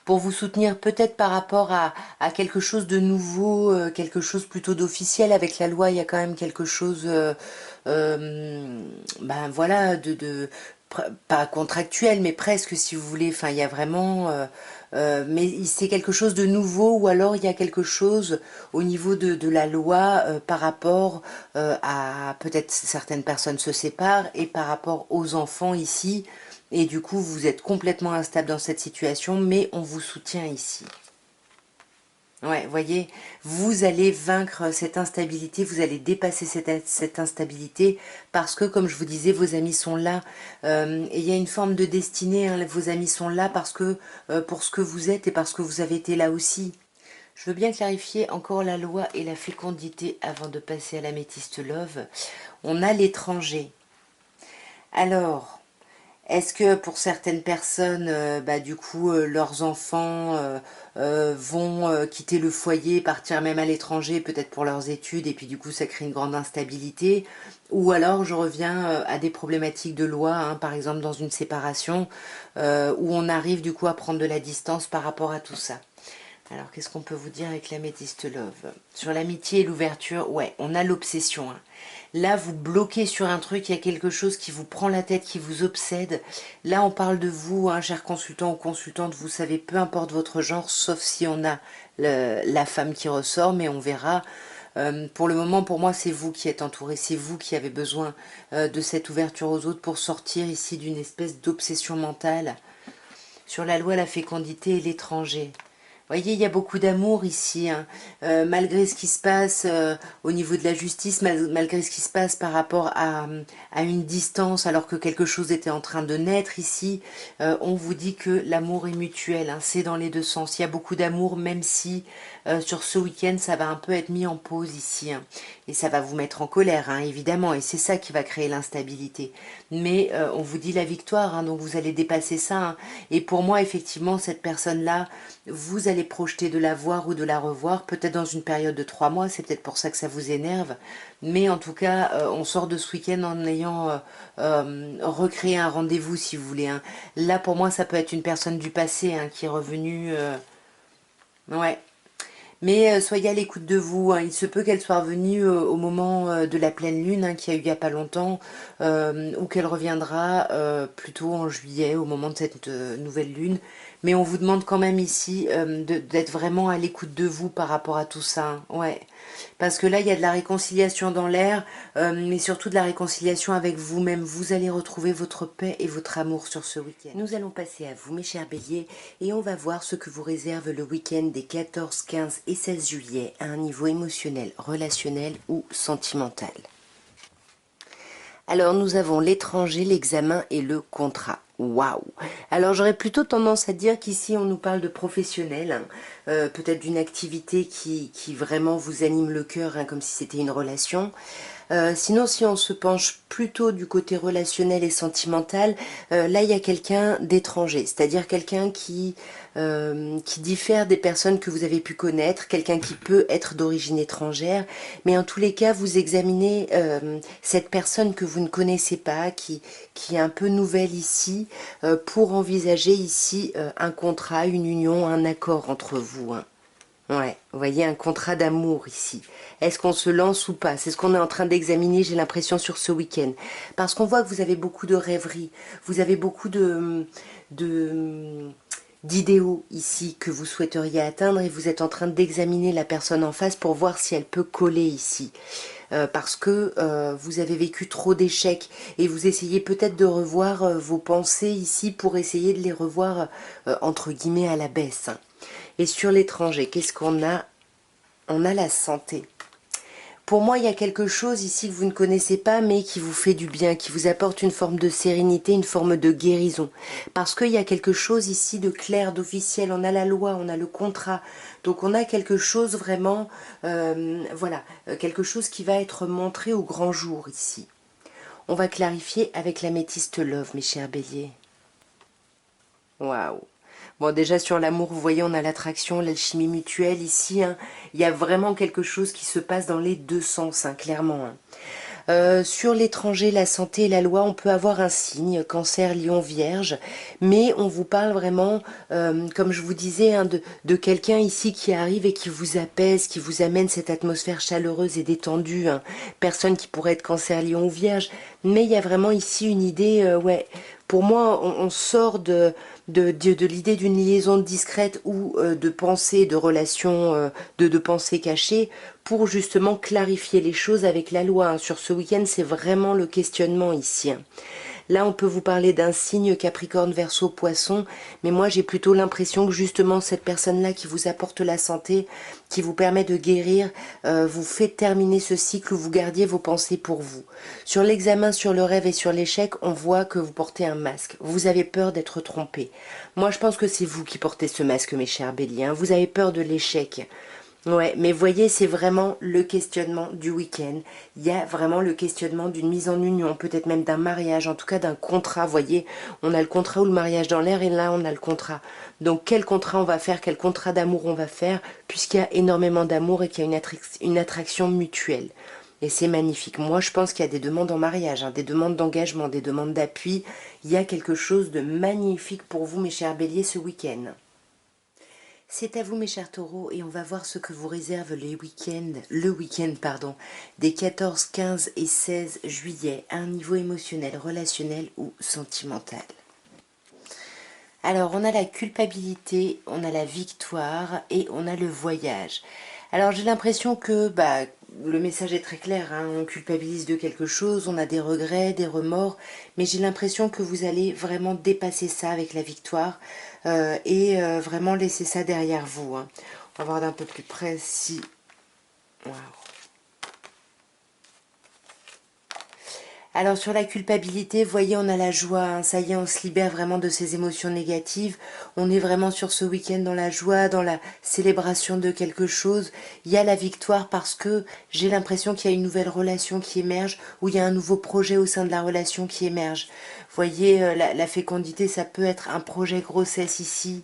Pour vous soutenir peut-être par rapport à quelque chose de nouveau, quelque chose plutôt d'officiel. Avec la loi, il y a quand même quelque chose, ben voilà, pas contractuel, mais presque, si vous voulez. Enfin, il y a vraiment... mais c'est quelque chose de nouveau, ou alors il y a quelque chose au niveau de la loi par rapport à... Peut-être certaines personnes se séparent, et par rapport aux enfants ici, et du coup vous êtes complètement instable dans cette situation, mais on vous soutient ici. Ouais, voyez, vous allez vaincre cette instabilité, vous allez dépasser cette instabilité, parce que, comme je vous disais, vos amis sont là, et il y a une forme de destinée, hein, vos amis sont là parce que, pour ce que vous êtes, et parce que vous avez été là aussi. Je veux bien clarifier encore la loi et la fécondité avant de passer à l'améthyste love. On a l'étranger. Alors... Est-ce que pour certaines personnes, bah, du coup, leurs enfants vont quitter le foyer, partir même à l'étranger, peut-être pour leurs études, et puis du coup ça crée une grande instabilité? Ou alors je reviens à des problématiques de loi, hein, par exemple dans une séparation, où on arrive du coup à prendre de la distance par rapport à tout ça. Alors, qu'est-ce qu'on peut vous dire avec l'améthyste love? Sur l'amitié et l'ouverture, ouais, on a l'obsession. Hein. Là, vous bloquez sur un truc, il y a quelque chose qui vous prend la tête, qui vous obsède. Là, on parle de vous, hein, cher consultant ou consultante, vous savez, peu importe votre genre, sauf si on a la femme qui ressort, mais on verra. Pour le moment, pour moi, c'est vous qui êtes entouré, c'est vous qui avez besoin de cette ouverture aux autres pour sortir ici d'une espèce d'obsession mentale. Sur la loi, la fécondité et l'étranger. Vous voyez, il y a beaucoup d'amour ici, hein. Malgré ce qui se passe au niveau de la justice, malgré ce qui se passe par rapport à une distance, alors que quelque chose était en train de naître ici, on vous dit que l'amour est mutuel, hein, c'est dans les deux sens. Il y a beaucoup d'amour, même si sur ce week-end, ça va un peu être mis en pause ici. Hein, et ça va vous mettre en colère, hein, évidemment, et c'est ça qui va créer l'instabilité. Mais on vous dit la victoire, hein, donc vous allez dépasser ça. Hein. Et pour moi, effectivement, cette personne-là, vous allez projeter de la voir ou de la revoir, peut-être dans une période de 3 mois, c'est peut-être pour ça que ça vous énerve, mais en tout cas, on sort de ce week-end en ayant recréé un rendez-vous, si vous voulez. Hein. Là, pour moi, ça peut être une personne du passé hein, qui est revenue Ouais. Mais soyez à l'écoute de vous, hein. Il se peut qu'elle soit revenue au moment de la pleine lune, hein, qu'il y a eu il n'y a pas longtemps, ou qu'elle reviendra plutôt en juillet, au moment de cette nouvelle lune. Mais on vous demande quand même ici d'être vraiment à l'écoute de vous par rapport à tout ça, hein. Ouais. Parce que là, il y a de la réconciliation dans l'air, mais surtout de la réconciliation avec vous-même. Vous allez retrouver votre paix et votre amour sur ce week-end. Nous allons passer à vous, mes chers béliers, et on va voir ce que vous réserve le week-end des 14, 15 et 16 juillet à un niveau émotionnel, relationnel ou sentimental. Alors nous avons l'étranger, l'examen et le contrat. Waouh! Alors j'aurais plutôt tendance à dire qu'ici on nous parle de professionnel, hein, peut-être d'une activité qui vraiment vous anime le cœur, hein, comme si c'était une relation. Sinon, si on se penche plutôt du côté relationnel et sentimental, là il y a quelqu'un d'étranger, c'est-à-dire quelqu'un qui diffère des personnes que vous avez pu connaître, quelqu'un qui peut être d'origine étrangère, mais en tous les cas, vous examinez cette personne que vous ne connaissez pas, qui est un peu nouvelle ici, pour envisager ici un contrat, une union, un accord entre vous, hein. Ouais, vous voyez, un contrat d'amour ici. Est-ce qu'on se lance ou pas? C'est ce qu'on est en train d'examiner, j'ai l'impression, sur ce week-end. Parce qu'on voit que vous avez beaucoup de rêveries, vous avez beaucoup de d'idéaux ici que vous souhaiteriez atteindre et vous êtes en train d'examiner la personne en face pour voir si elle peut coller ici. Parce que vous avez vécu trop d'échecs et vous essayez peut-être de revoir vos pensées ici pour essayer de les revoir entre guillemets à la baisse. Et sur l'étranger, qu'est-ce qu'on a? On a la santé. Pour moi, il y a quelque chose ici que vous ne connaissez pas, mais qui vous fait du bien, qui vous apporte une forme de sérénité, une forme de guérison. Parce qu'il y a quelque chose ici de clair, d'officiel. On a la loi, on a le contrat. Donc on a quelque chose vraiment, voilà, quelque chose qui va être montré au grand jour ici. On va clarifier avec l'améthyste love, mes chers béliers. Waouh! Bon, déjà sur l'amour, vous voyez, on a l'attraction, l'alchimie mutuelle ici, hein. Il y a vraiment quelque chose qui se passe dans les deux sens, hein, clairement, hein. Sur l'étranger, la santé et la loi, on peut avoir un signe, cancer, lion, vierge, mais on vous parle vraiment, comme je vous disais, hein, de quelqu'un ici qui arrive et qui vous apaise, qui vous amène cette atmosphère chaleureuse et détendue, hein. Personne qui pourrait être cancer, lion ou vierge, mais il y a vraiment ici une idée, ouais, pour moi, on sort de l'idée d'une liaison discrète ou de pensée, de relation, de pensée cachée, pour justement clarifier les choses avec la loi, hein. Sur ce week-end, c'est vraiment le questionnement ici, hein. Là, on peut vous parler d'un signe Capricorne, Verseau, Poisson, mais moi j'ai plutôt l'impression que justement cette personne-là qui vous apporte la santé, qui vous permet de guérir, vous fait terminer ce cycle où vous gardiez vos pensées pour vous. Sur l'examen, sur le rêve et sur l'échec, on voit que vous portez un masque. Vous avez peur d'être trompé. Moi, je pense que c'est vous qui portez ce masque, mes chers béliers, hein. Vous avez peur de l'échec. Ouais, mais voyez, c'est vraiment le questionnement du week-end. Il y a vraiment le questionnement d'une mise en union, peut-être même d'un mariage, en tout cas d'un contrat. Voyez, on a le contrat ou le mariage dans l'air et là, on a le contrat. Donc, quel contrat on va faire, quel contrat d'amour on va faire, puisqu'il y a énormément d'amour et qu'il y a une attraction mutuelle. Et c'est magnifique. Moi, je pense qu'il y a des demandes en mariage, hein, des demandes d'engagement, des demandes d'appui. Il y a quelque chose de magnifique pour vous, mes chers béliers, ce week-end. C'est à vous mes chers taureaux et on va voir ce que vous réserve le week-end pardon, des 14, 15 et 16 juillet à un niveau émotionnel, relationnel ou sentimental. Alors on a la culpabilité, on a la victoire et on a le voyage. Alors j'ai l'impression que le message est très clair, hein. On culpabilise de quelque chose, on a des regrets, des remords, mais j'ai l'impression que vous allez vraiment dépasser ça avec la victoire et vraiment laisser ça derrière vous, hein. On va voir d'un peu plus près si... Wow. Alors sur la culpabilité, vous voyez, on a la joie, hein. Ça y est, on se libère vraiment de ces émotions négatives. On est vraiment sur ce week-end dans la joie, dans la célébration de quelque chose. Il y a la victoire parce que j'ai l'impression qu'il y a une nouvelle relation qui émerge, ou il y a un nouveau projet au sein de la relation qui émerge. Vous voyez, la fécondité, ça peut être un projet grossesse ici.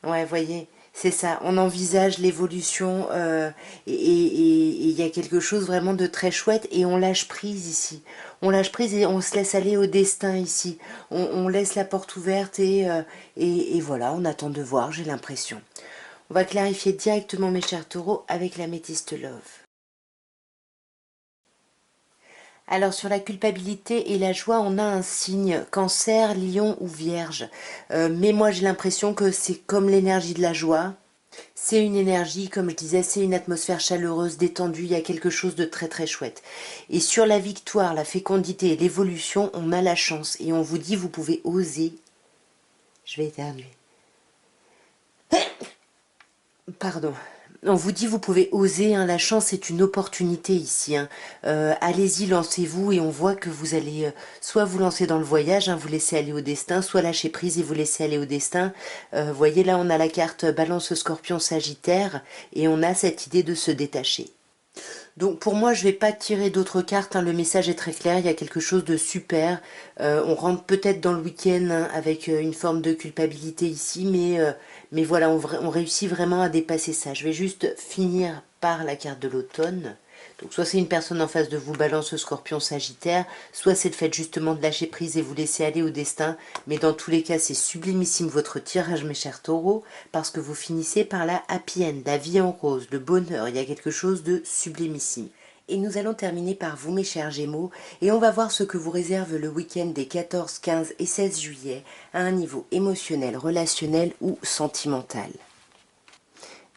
Ouais, vous voyez, c'est ça. On envisage l'évolution et il y a quelque chose vraiment de très chouette et on lâche prise ici. On lâche prise et on se laisse aller au destin ici. On laisse la porte ouverte et voilà, on attend de voir, j'ai l'impression. On va clarifier directement mes chers taureaux avec l'améthyste love. Alors sur la culpabilité et la joie, on a un signe cancer, lion ou vierge. Mais moi j'ai l'impression que c'est comme l'énergie de la joie. C'est une énergie, comme je disais, c'est une atmosphère chaleureuse, détendue, il y a quelque chose de très très chouette. Et sur la victoire, la fécondité et l'évolution, on a la chance. Et on vous dit, vous pouvez oser. Je vais éternuer. Pardon. On vous dit, vous pouvez oser, hein, la chance est une opportunité ici. Hein. Allez-y, lancez-vous et on voit que vous allez soit vous lancer dans le voyage, hein, vous laissez aller au destin, soit lâcher prise et vous laissez aller au destin. Voyez, là, on a la carte Balance, Scorpion, Sagittaire et on a cette idée de se détacher. Donc pour moi, je ne vais pas tirer d'autres cartes, hein. Le message est très clair, il y a quelque chose de super. On rentre peut-être dans le week-end, hein, avec une forme de culpabilité ici, mais voilà, on réussit vraiment à dépasser ça. Je vais juste finir par la carte de l'automne. Donc soit c'est une personne en face de vous, Balance, Scorpion, Sagittaire, soit c'est le fait justement de lâcher prise et vous laisser aller au destin. Mais dans tous les cas, c'est sublimissime votre tirage, mes chers taureaux, parce que vous finissez par la happy end, la vie en rose, le bonheur. Il y a quelque chose de sublimissime. Et nous allons terminer par vous, mes chers Gémeaux, et on va voir ce que vous réserve le week-end des 14, 15 et 16 juillet à un niveau émotionnel, relationnel ou sentimental.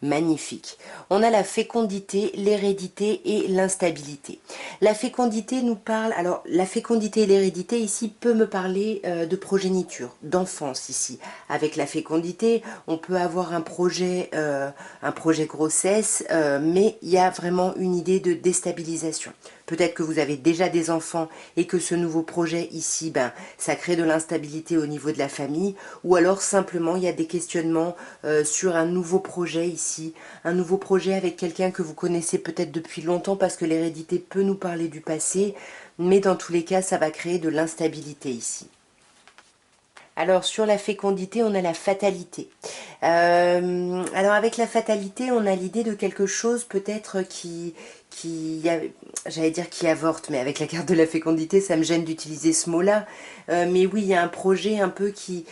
Magnifique. On a la fécondité, l'hérédité et l'instabilité. La fécondité nous parle, alors la fécondité et l'hérédité ici peut me parler de progéniture, d'enfance ici. Avec la fécondité, on peut avoir un projet grossesse, mais il y a vraiment une idée de déstabilisation. Peut-être que vous avez déjà des enfants et que ce nouveau projet ici, ça crée de l'instabilité au niveau de la famille, ou alors simplement il y a des questionnements sur un nouveau projet ici, un nouveau projet avec quelqu'un que vous connaissez peut-être depuis longtemps parce que l'hérédité peut nous parler du passé, mais dans tous les cas ça va créer de l'instabilité ici. Alors sur la fécondité, on a la fatalité. Alors avec la fatalité, on a l'idée de quelque chose peut-être j'allais dire qui avorte, mais avec la carte de la fécondité, ça me gêne d'utiliser ce mot-là. Mais oui, il y a un projet un peu qui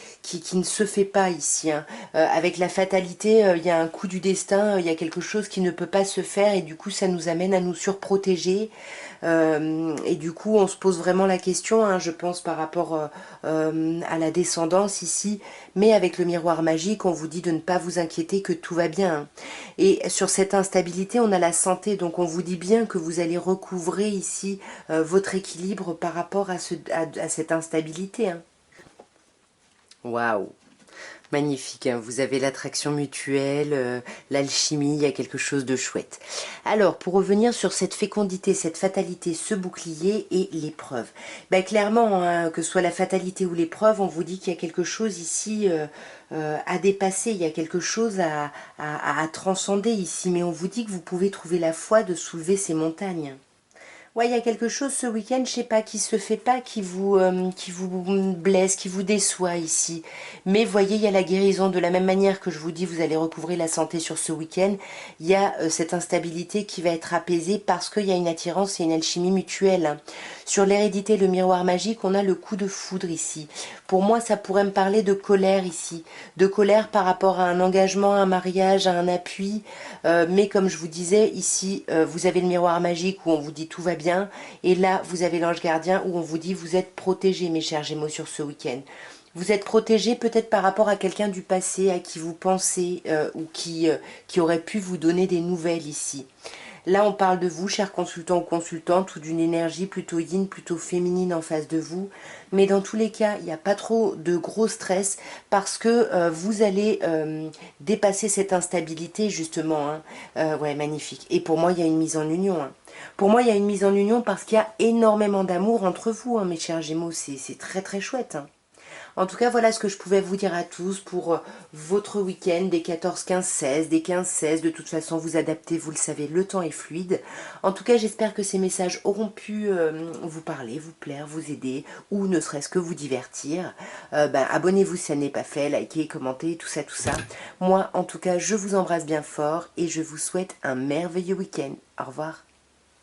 ne se fait pas ici. Hein. Avec la fatalité, il y a un coup du destin, il y a quelque chose qui ne peut pas se faire et du coup, ça nous amène à nous surprotéger. Et du coup, on se pose vraiment la question, hein, je pense, par rapport à la descendance ici. Mais avec le miroir magique, on vous dit de ne pas vous inquiéter, que tout va bien. Hein. Et sur cette instabilité, on a la santé. Donc, on vous dit bien que vous allez recouvrer ici votre équilibre par rapport à cette instabilité. Hein. Waouh! Magnifique, hein, vous avez l'attraction mutuelle, l'alchimie, il y a quelque chose de chouette. Alors, pour revenir sur cette fécondité, cette fatalité, ce bouclier et l'épreuve. Clairement, hein, que ce soit la fatalité ou l'épreuve, on vous dit qu'il y a quelque chose ici à dépasser, il y a quelque chose à transcender ici, mais on vous dit que vous pouvez trouver la foi de soulever ces montagnes. Ouais, il y a quelque chose ce week-end, je sais pas, qui se fait pas, qui vous blesse, qui vous déçoit ici. Mais voyez, il y a la guérison. De la même manière que je vous dis, vous allez recouvrer la santé sur ce week-end. Il y a cette instabilité qui va être apaisée parce qu'il y a une attirance et une alchimie mutuelle. Hein. Sur l'hérédité, le miroir magique, on a le coup de foudre ici. Pour moi, ça pourrait me parler de colère ici. De colère par rapport à un engagement, un mariage, à un appui. Mais comme je vous disais, ici, vous avez le miroir magique où on vous dit tout va bien. Et là, vous avez l'ange gardien où on vous dit vous êtes protégés, mes chers Gémeaux, sur ce week-end. Vous êtes protégés peut-être par rapport à quelqu'un du passé à qui vous pensez ou qui aurait pu vous donner des nouvelles ici. Là, on parle de vous, chers consultants ou consultantes, ou d'une énergie plutôt yin, plutôt féminine en face de vous. Mais dans tous les cas, il n'y a pas trop de gros stress parce que vous allez dépasser cette instabilité, justement. Hein. Ouais, magnifique. Et pour moi, il y a une mise en union. Hein. Pour moi, il y a une mise en union parce qu'il y a énormément d'amour entre vous, hein, mes chers Gémeaux. C'est très, très chouette. Hein. En tout cas, voilà ce que je pouvais vous dire à tous pour votre week-end des 14, 15, 16, des 15, 16. De toute façon, vous adaptez, vous le savez, le temps est fluide. En tout cas, j'espère que ces messages auront pu vous parler, vous plaire, vous aider ou ne serait-ce que vous divertir. Abonnez-vous si ça n'est pas fait, likez, commentez, tout ça, tout ça. Moi, en tout cas, je vous embrasse bien fort et je vous souhaite un merveilleux week-end. Au revoir.